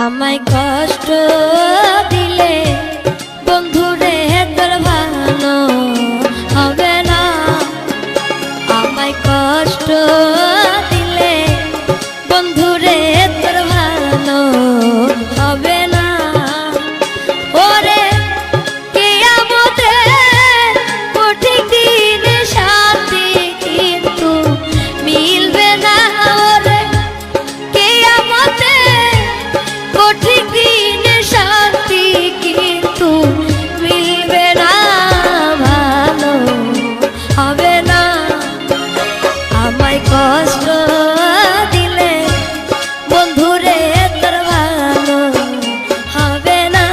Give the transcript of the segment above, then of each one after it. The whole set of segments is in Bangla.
আমায় কষ্ট দিলে বন্ধুরে তোর ভালো হবে না। আমায় কষ্ট দিলে বন্ধুরে তোর ভালো হবে না। ওরে কিয়ামতে কঠিন দিনে শান্তি কিন্তু মিলবে না। ওরে কিয়ামতে কঠিন দিনে শান্তি কিন্তু মিলবে না, ভালো হবে না। আমায় কষ্ট দিলে বন্ধুরে তোর ভালো হবে না।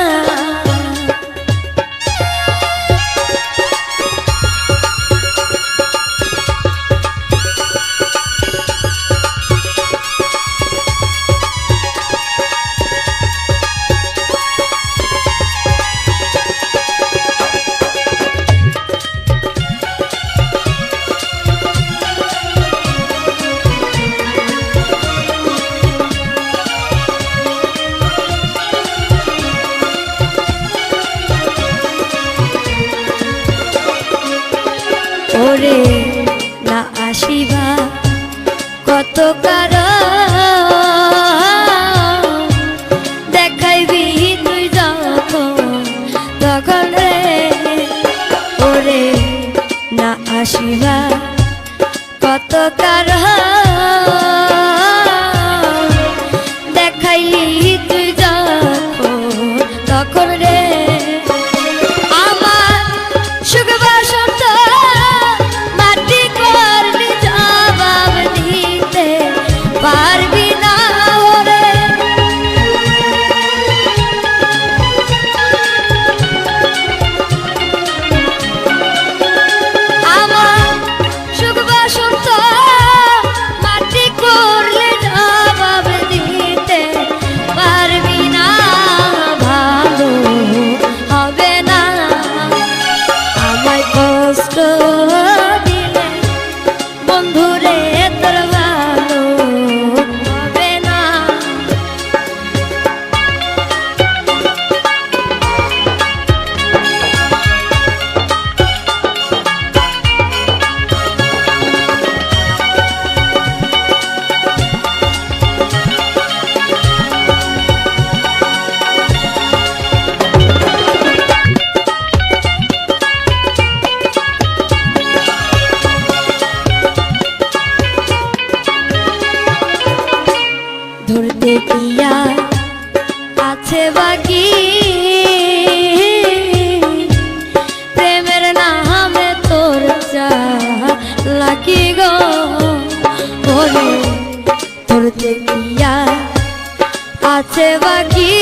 ওরে না আসিবা কত কারণ দেখাইবি তুই যখন তখন রে। ওরে না আসিবা কত কারণ দেখাইলি তুই যখন তখন রে। পারবি না ওরে আমার সুখ বসন্ত মাটি করলে জবাব দিতে পারবি না, ভালো হবে না। আমায় কষ্ট দিলে বন্ধুরে তোর ভালো হবে না। ধরতে গিয়া আছে বাকি প্রেমের নামে তোর চালাকি গো। ওরে ধরতে গিয়া আছে বাকি